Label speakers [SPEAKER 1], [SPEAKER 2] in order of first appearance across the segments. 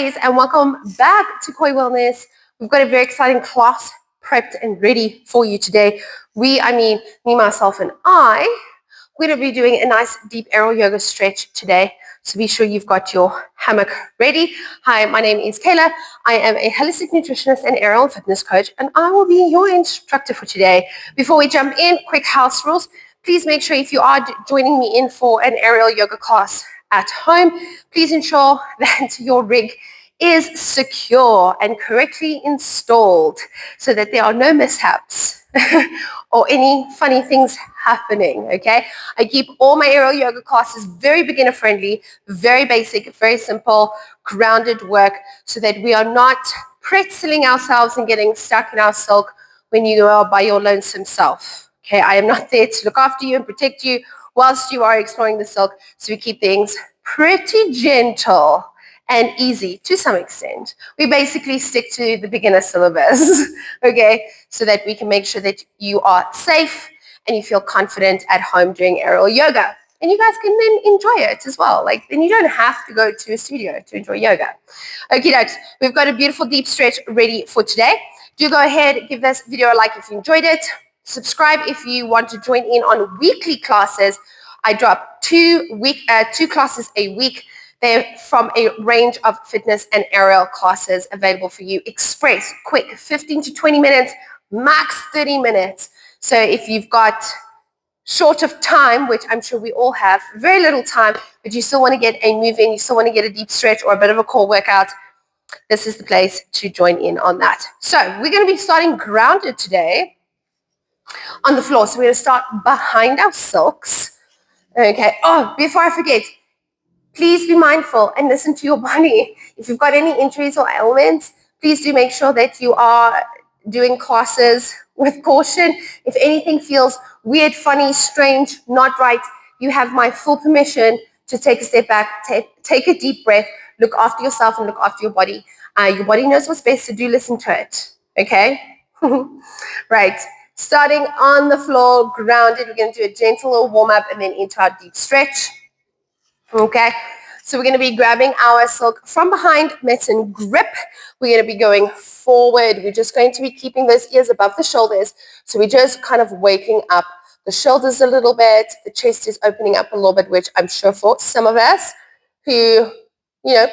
[SPEAKER 1] And welcome back to Koi Wellness. We've got a very exciting class prepped and ready for you today. Me, myself, and we're going to be doing a nice deep aerial yoga stretch today. So be sure you've got your hammock ready. Hi, my name is Kayla. I am a holistic nutritionist and aerial fitness coach, and I will be your instructor for today. Before we jump in, quick house rules. Please make sure if you are joining me in for an aerial yoga class at home, please ensure that your rig is secure and correctly installed so that there are no mishaps or any funny things happening, okay? I keep all my aerial yoga classes very beginner friendly, very basic, very simple, grounded work so that we are not pretzeling ourselves and getting stuck in our silk when you are by your lonesome self. Okay, I am not there to look after you and protect you whilst you are exploring the silk. So we keep things pretty gentle and easy to some extent. We basically stick to the beginner syllabus, okay, so that we can make sure that you are safe and you feel confident at home doing aerial yoga. And you guys can then enjoy it as well. Then you don't have to go to a studio to enjoy yoga. Okay, dokes, we've got a beautiful deep stretch ready for today. Do go ahead, give this video a like if you enjoyed it. Subscribe if you want to join in on weekly classes. I drop two classes a week. They're from a range of fitness and aerial classes available for you. Express, quick, 15 to 20 minutes, max 30 minutes. So if you've got short of time, which I'm sure we all have, very little time, but you still want to get a move in, you still want to get a deep stretch or a bit of a core workout, this is the place to join in on that. So we're going to be starting grounded today on the floor. So we're going to start behind our silks. Okay. Oh, before I forget, please be mindful and listen to your body. If you've got any injuries or ailments, please do make sure that you are doing classes with caution. If anything feels weird, funny, strange, not right, you have my full permission to take a step back, take a deep breath, look after yourself and look after your body. Your body knows what's best, so do listen to it. Okay? Right. Starting on the floor, grounded, we're going to do a gentle little warm-up and then into our deep stretch. Okay, so we're going to be grabbing our silk from behind, mitts and grip. We're going to be going forward. We're just going to be keeping those ears above the shoulders. So we're just kind of waking up the shoulders a little bit. The chest is opening up a little bit, which I'm sure for some of us who,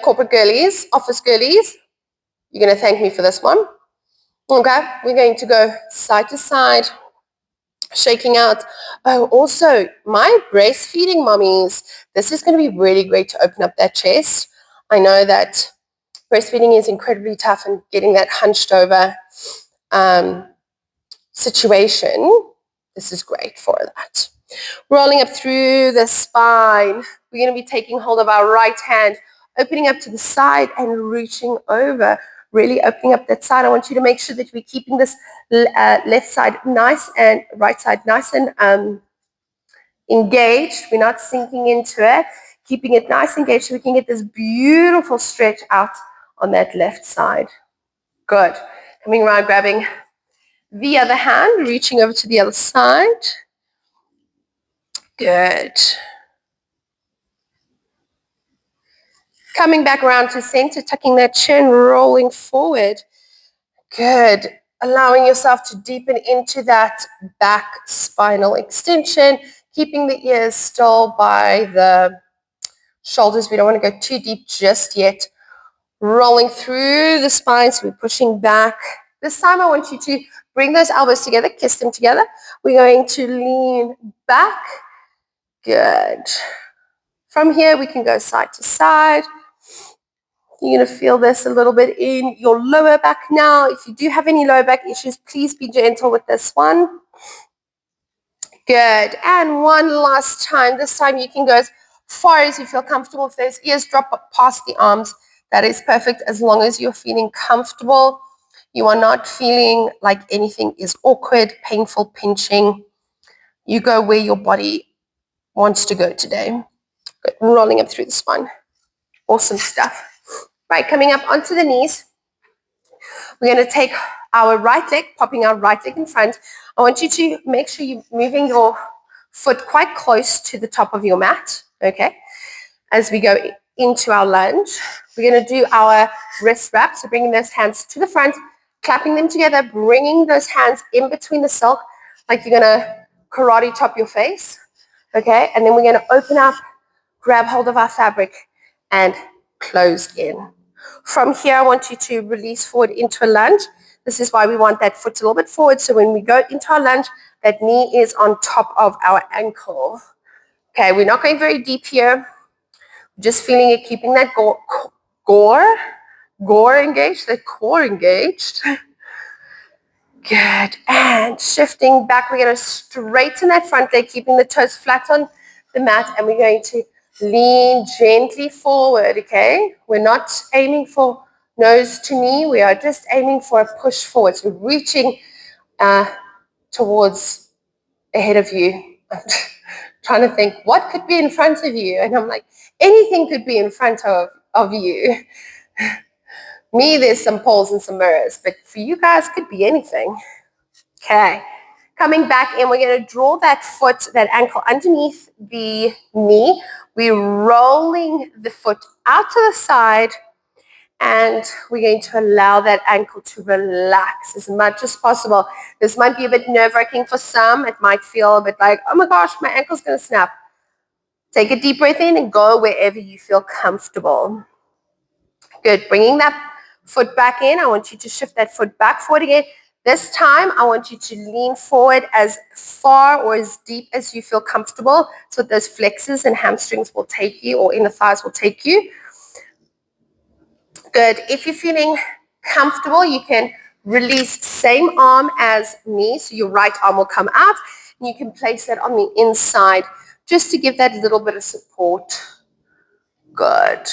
[SPEAKER 1] corporate girlies, office girlies, you're going to thank me for this one. Okay, we're going to go side to side, shaking out. Oh, also, my breastfeeding mommies, this is going to be really great to open up that chest. I know that breastfeeding is incredibly tough and getting that hunched over situation, this is great for that. Rolling up through the spine. We're going to be taking hold of our right hand, opening up to the side and reaching over. Really opening up that side. I want you to make sure that we're keeping this left side nice and right side nice and engaged. We're not sinking into it. Keeping it nice and engaged so we can get this beautiful stretch out on that left side. Good. Coming around, grabbing the other hand, reaching over to the other side. Good. Coming back around to center, tucking that chin, rolling forward. Good. Allowing yourself to deepen into that back spinal extension, keeping the ears still by the shoulders. We don't want to go too deep just yet. Rolling through the spine, so we're pushing back. This time I want you to bring those elbows together, kiss them together. We're going to lean back. Good. From here, we can go side to side. You're going to feel this a little bit in your lower back now. If you do have any lower back issues, please be gentle with this one. Good. And one last time. This time you can go as far as you feel comfortable. If those ears drop up past the arms, that is perfect as long as you're feeling comfortable. You are not feeling like anything is awkward, painful, pinching. You go where your body wants to go today. Good. Rolling up through the spine. Awesome stuff. Right, coming up onto the knees. We're going to take our right leg, popping our right leg in front. I want you to make sure you're moving your foot quite close to the top of your mat, okay? As we go into our lunge. We're going to do our wrist wrap. So bringing those hands to the front, clapping them together, bringing those hands in between the silk, like you're going to karate chop your face. Okay, and then we're going to open up, grab hold of our fabric, and close in. From here, I want you to release forward into a lunge. This is why we want that foot a little bit forward. So when we go into our lunge, that knee is on top of our ankle. Okay, we're not going very deep here. Just feeling it, keeping that core engaged. Good. And shifting back, we're going to straighten that front leg, keeping the toes flat on the mat, and we're going to lean gently forward, okay? We're not aiming for nose to knee. We are just aiming for a push forward. So reaching towards ahead of you. I'm trying to think what could be in front of you. And I'm like, anything could be in front of you. Me, there's some poles and some mirrors, but for you guys, could be anything. Okay. Coming back in, we're going to draw that foot, that ankle underneath the knee. We're rolling the foot out to the side, and we're going to allow that ankle to relax as much as possible. This might be a bit nerve-wracking for some. It might feel a bit like, oh my gosh, my ankle's going to snap. Take a deep breath in and go wherever you feel comfortable. Good. Bringing that foot back in. I want you to shift that foot back forward again. This time, I want you to lean forward as far or as deep as you feel comfortable. So those flexors and hamstrings will take you, or inner thighs will take you. Good. If you're feeling comfortable, you can release same arm as me. So your right arm will come out. And you can place that on the inside just to give that little bit of support. Good.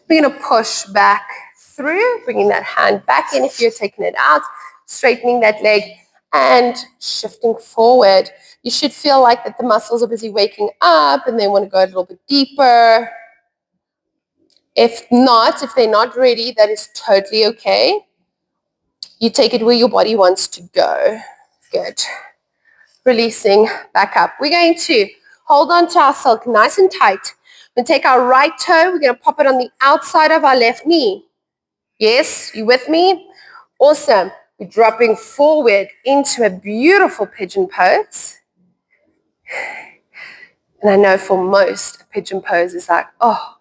[SPEAKER 1] We're going to push back through, bringing that hand back in if you're taking it out, straightening that leg and shifting forward. You should feel like that the muscles are busy waking up and they want to go a little bit deeper. If not, if they're not ready, that is totally okay. You take it where your body wants to go. Good. Releasing back up. We're going to hold on to our silk nice and tight. We're going to take our right toe. We're going to pop it on the outside of our left knee. Yes, you with me? Awesome. We're dropping forward into a beautiful pigeon pose. And I know for most, a pigeon pose is like, oh,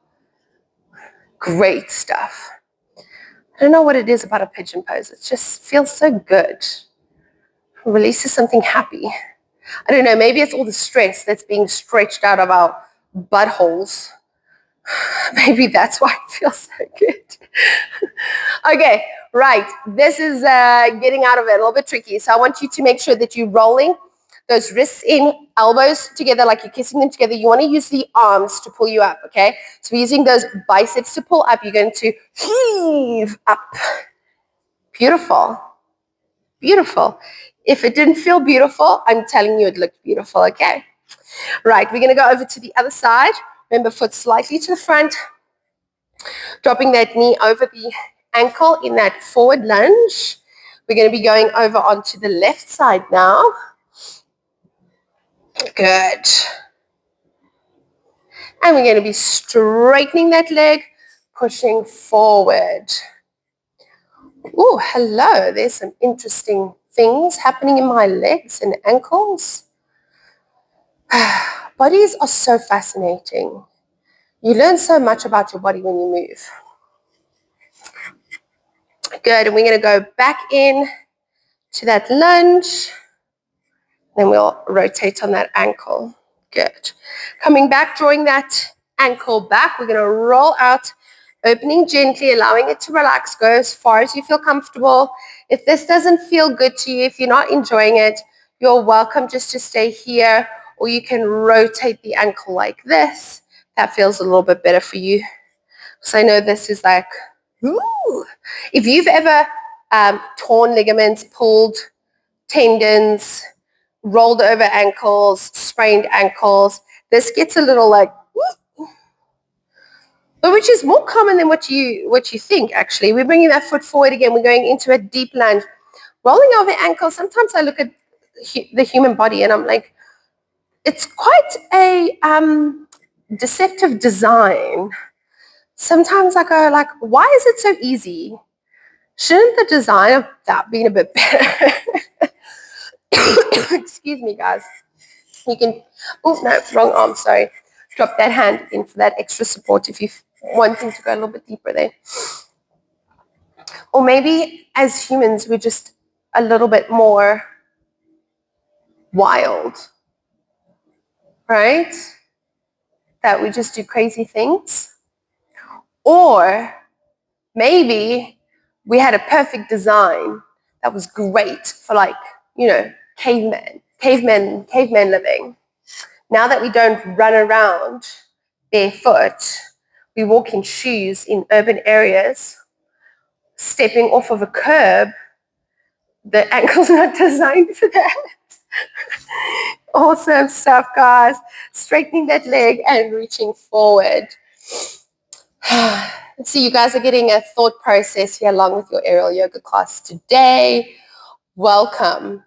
[SPEAKER 1] great stuff. I don't know what it is about a pigeon pose. It just feels so good. It releases something happy. I don't know, maybe it's all the stress that's being stretched out of our buttholes. Maybe that's why it feels so good. Okay, right. This is getting out of it a little bit tricky. So I want you to make sure that you're rolling those wrists in, elbows together like you're kissing them together. You want to use the arms to pull you up, okay? So we're using those biceps to pull up. You're going to heave up. Beautiful. Beautiful. If it didn't feel beautiful, I'm telling you it looked beautiful, okay? Right, we're going to go over to the other side. Remember, foot slightly to the front. Dropping that knee over the ankle in that forward lunge. We're going to be going over onto the left side now. Good. And we're going to be straightening that leg, pushing forward. Oh, hello. There's some interesting things happening in my legs and ankles. Bodies are so fascinating. You learn so much about your body when you move. Good. And we're going to go back in to that lunge. Then we'll rotate on that ankle. Good. Coming back, drawing that ankle back. We're going to roll out, opening gently, allowing it to relax. Go as far as you feel comfortable. If this doesn't feel good to you, if you're not enjoying it, you're welcome just to stay here, or you can rotate the ankle like this. That feels a little bit better for you. So I know this is like, ooh. If you've ever torn ligaments, pulled tendons, rolled over ankles, sprained ankles, this gets a little like, ooh. But which is more common than what you think, actually. We're bringing that foot forward again. We're going into a deep lunge. Rolling over ankles, sometimes I look at the human body and I'm like, it's quite a deceptive design, sometimes I go like, why is it so easy? Shouldn't the design of that be a bit better? Excuse me, guys. You can, oh no, wrong arm, sorry. Drop that hand in for that extra support if you're wanting to go a little bit deeper there. Or maybe as humans, we're just a little bit more wild, right? That we just do crazy things. Or maybe we had a perfect design that was great for, like, you know, cavemen living. Now that we don't run around barefoot, we walk in shoes in urban areas, stepping off of a curb, the ankle's not designed for that. Awesome stuff, guys. Straightening that leg and reaching forward. So you guys are getting a thought process here along with your aerial yoga class today. Welcome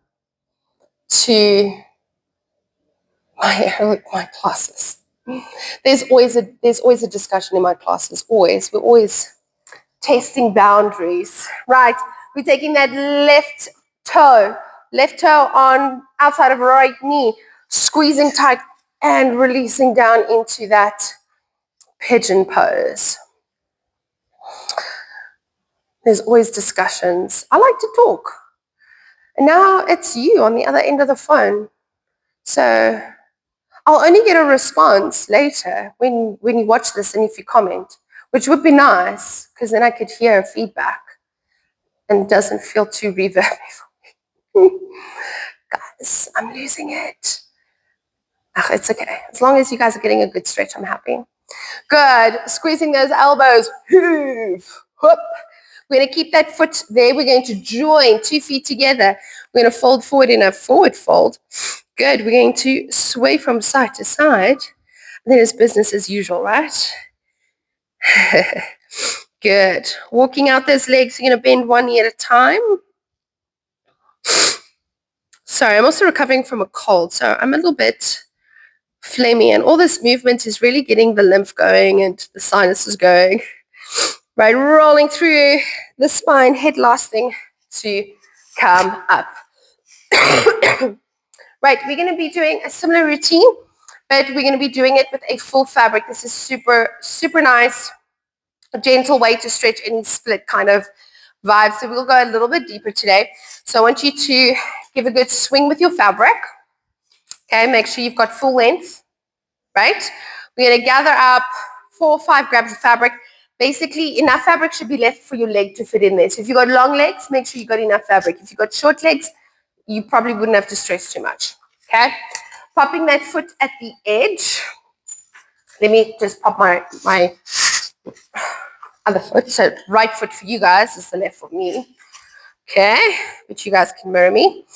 [SPEAKER 1] to my classes. There's always a discussion in my classes. Always. We're always testing boundaries. Right. We're taking that left toe on outside of right knee, squeezing tight and releasing down into that pigeon pose. There's always discussions. I like to talk. And now it's you on the other end of the phone. So I'll only get a response later when you watch this and if you comment, which would be nice because then I could hear feedback and it doesn't feel too reverby for me. Guys, I'm losing it. It's okay. As long as you guys are getting a good stretch, I'm happy. Good. Squeezing those elbows. Whoop. We're going to keep that foot there. We're going to join 2 feet together. We're going to fold forward in a forward fold. Good. We're going to sway from side to side. And then it's business as usual, right? Good. Walking out those legs. You're going to bend one knee at a time. Sorry, I'm also recovering from a cold, so I'm a little bit phlegmy. And all this movement is really getting the lymph going and the sinuses going. Right, rolling through the spine, head last thing to come up. Right, we're going to be doing a similar routine, but we're going to be doing it with a full fabric. This is super, super nice, a gentle way to stretch any split kind of vibe. So we'll go a little bit deeper today. So I want you to give a good swing with your fabric. Okay, make sure you've got full length, right? We're going to gather up 4 or 5 grabs of fabric. Basically, enough fabric should be left for your leg to fit in there. So if you've got long legs, make sure you've got enough fabric. If you've got short legs, you probably wouldn't have to stretch too much, okay? Popping that foot at the edge. Let me just pop my other foot. So right foot for you guys is the left for me, okay? But you guys can mirror me.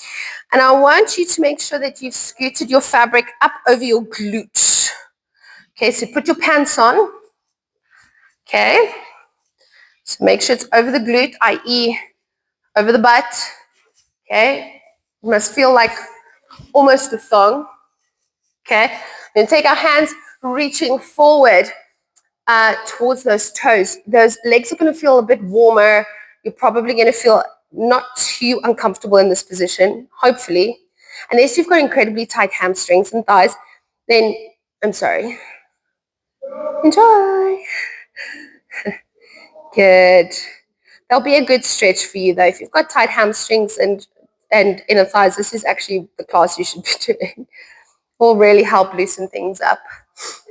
[SPEAKER 1] And I want you to make sure that you've scooted your fabric up over your glute. Okay, so put your pants on. Okay, so make sure it's over the glute, i.e. over the butt. Okay, you must feel like almost a thong. Okay, then take our hands reaching forward towards those toes. Those legs are going to feel a bit warmer. You're probably going to feel not too uncomfortable in this position, hopefully. Unless you've got incredibly tight hamstrings and thighs, then I'm sorry. Enjoy. Good. That'll be a good stretch for you though. If you've got tight hamstrings and inner thighs, this is actually the class you should be doing. Will really help loosen things up.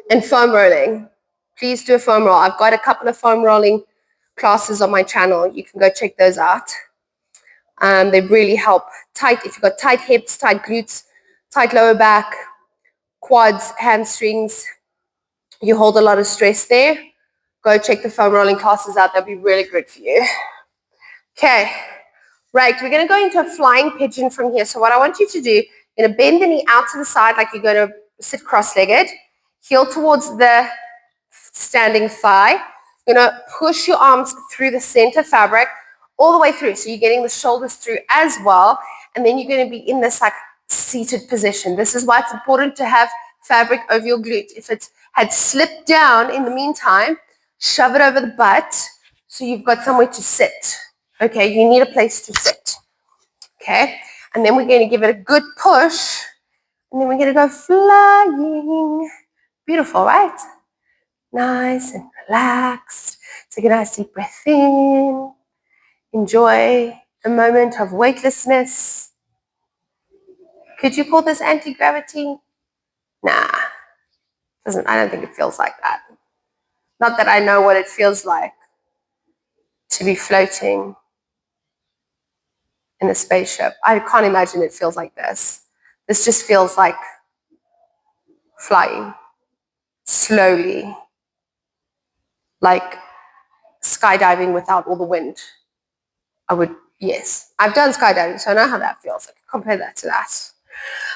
[SPEAKER 1] And foam rolling. Please do a foam roll. I've got a couple of foam rolling classes on my channel. You can go check those out. They really help tight. If you've got tight hips, tight glutes, tight lower back, quads, hamstrings, you hold a lot of stress there. Go check the foam rolling classes out. That'll be really good for you. Okay, right. We're going to go into a flying pigeon from here. So what I want you to do, you're going to bend the knee out to the side like you're going to sit cross-legged. Heel towards the standing thigh. You're going to push your arms through the center fabric all the way through. So you're getting the shoulders through as well. And then you're going to be in this like seated position. This is why it's important to have fabric over your glute. If it's had slipped down in the meantime, shove it over the butt so you've got somewhere to sit. Okay, you need a place to sit. Okay, and then we're going to give it a good push, and then we're going to go flying. Beautiful, right? Nice and relaxed. Take a nice deep breath in. Enjoy the moment of weightlessness. Could you call this anti-gravity? Nah, I don't think it feels like that. Not that I know what it feels like to be floating in a spaceship. I can't imagine it feels like this. This just feels like flying slowly, like skydiving without all the wind. Yes, I've done skydiving, so I know how that feels. I can compare that to that.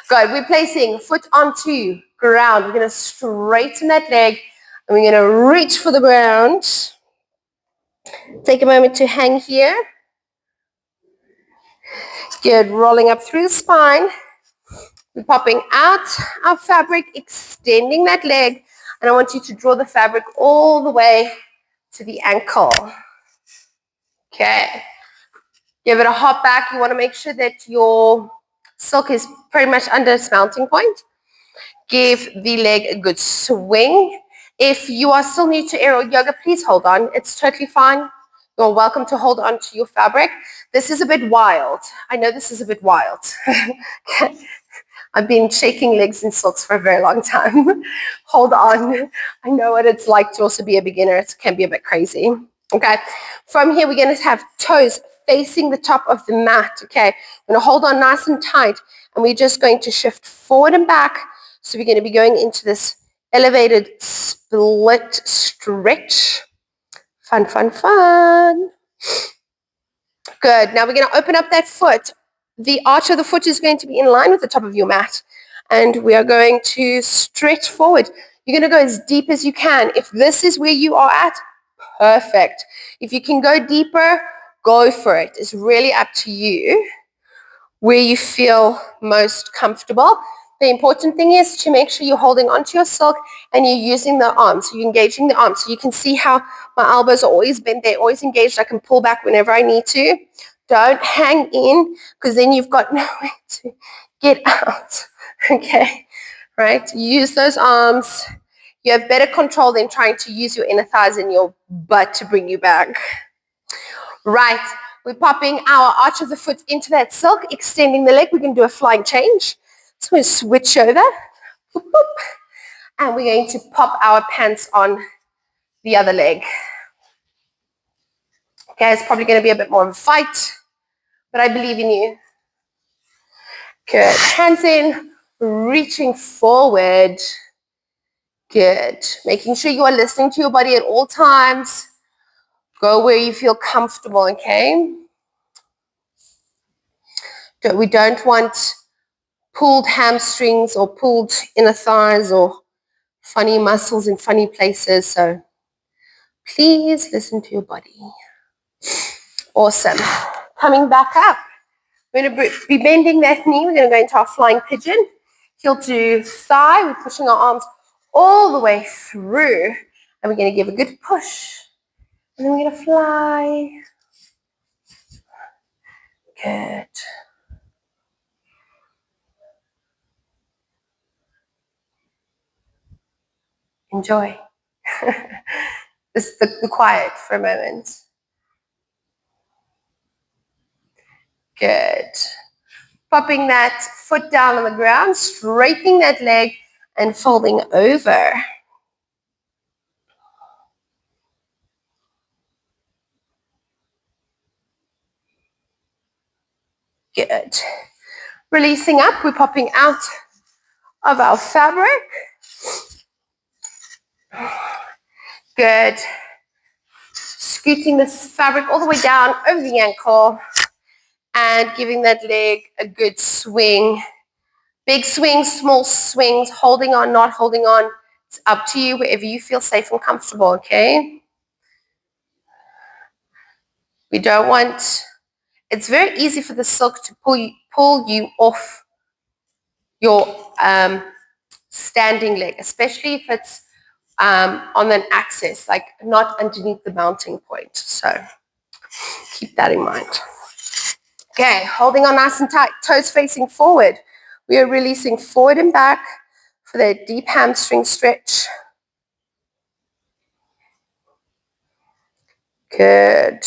[SPEAKER 1] Good, we're placing foot onto ground. We're going to straighten that leg, and we're going to reach for the ground. Take a moment to hang here. Good, rolling up through the spine. We're popping out our fabric, extending that leg, and I want you to draw the fabric all the way to the ankle. Okay. Give it a hop back. You want to make sure that your silk is pretty much under its mounting point. Give the leg a good swing. If you are still new to aerial yoga, please hold on. It's totally fine. You're welcome to hold on to your fabric. This is a bit wild. I know this is a bit wild. I've been shaking legs in silks for a very long time. Hold on. I know what it's like to also be a beginner. It can be a bit crazy. Okay. From here, we're going to have toes facing the top of the mat. Okay. We're going to hold on nice and tight, and we're just going to shift forward and back. So we're going to be going into this elevated split stretch. Fun, fun, fun. Good. Now we're going to open up that foot. The arch of the foot is going to be in line with the top of your mat. And we are going to stretch forward. You're going to go as deep as you can. If this is where you are at, perfect. If you can go deeper, go for it. It's really up to you where you feel most comfortable. The important thing is to make sure you're holding onto your silk and you're using the arms. So you're engaging the arms. So you can see how my elbows are always bent. They're always engaged. I can pull back whenever I need to. Don't hang in, because then you've got nowhere to get out. Okay, right? Use those arms. You have better control than trying to use your inner thighs and your butt to bring you back. Right. We're popping our arch of the foot into that silk, extending the leg. We're going to do a flying change. So we're going to switch over. Boop, boop. And we're going to pop our pants on the other leg. Okay, it's probably going to be a bit more of a fight, but I believe in you. Good. Hands in, reaching forward. Good. Making sure you are listening to your body at all times. Go where you feel comfortable, okay? We don't want pulled hamstrings or pulled inner thighs or funny muscles in funny places. So please listen to your body. Awesome. Coming back up. We're going to be bending that knee. We're going to go into our flying pigeon. Heel to thigh. We're pushing our arms all the way through. And we're going to give a good push. And then we're going to fly. Good. Enjoy. Just the quiet for a moment. Good. Popping that foot down on the ground, straightening that leg, and folding over. Good. Releasing up, we're popping out of our fabric. Good. Scooting this fabric all the way down over the ankle and giving that leg a good swing. Big swings, small swings, holding on, not holding on. It's up to you, wherever you feel safe and comfortable, okay? We don't want, it's very easy for the silk to pull you off your standing leg, especially if it's on an axis, like not underneath the mounting point. So keep that in mind. Okay, holding on nice and tight, toes facing forward. We are releasing forward and back for that deep hamstring stretch. Good.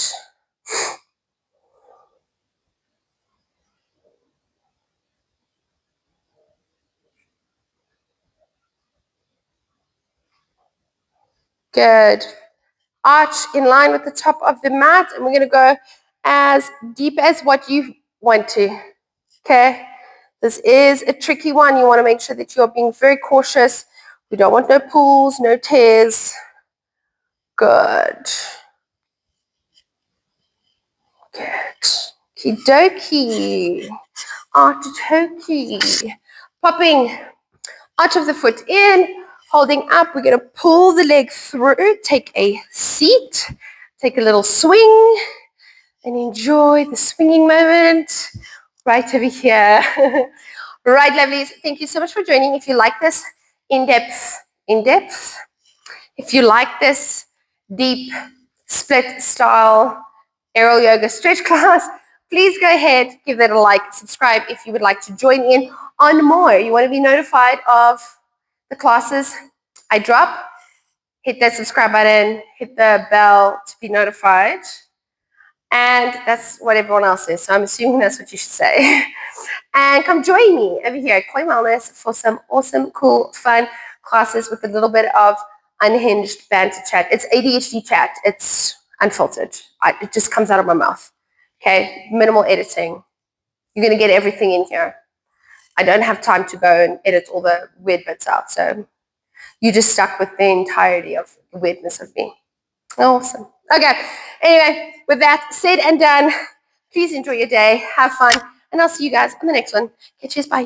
[SPEAKER 1] Good. Arch in line with the top of the mat, and we're going to go as deep as what you want to. Okay? This is a tricky one. You want to make sure that you're being very cautious. We don't want no pulls, no tears. Good. Good. Kidoki. Artichoke. Popping arch of the foot in, holding up. We're going to pull the leg through. Take a seat. Take a little swing and enjoy the swinging moment right over here. Right, lovelies. Thank you so much for joining. If you like this in-depth, if you like this deep split style aerial yoga stretch class, please go ahead, give that a like, subscribe if you would like to join in on more. You want to be notified of the classes I drop, hit that subscribe button, hit the bell to be notified. And that's what everyone else is. So I'm assuming that's what you should say. And come join me over here at Koi Wellness for some awesome, cool, fun classes with a little bit of unhinged banter chat. It's ADHD chat. It's unfiltered. It just comes out of my mouth. Okay? Minimal editing. You're going to get everything in here. I don't have time to go and edit all the weird bits out. So you're just stuck with the entirety of the weirdness of me. Awesome. Okay. Anyway, with that said and done, please enjoy your day. Have fun. And I'll see you guys on the next one. Okay, cheers. Bye.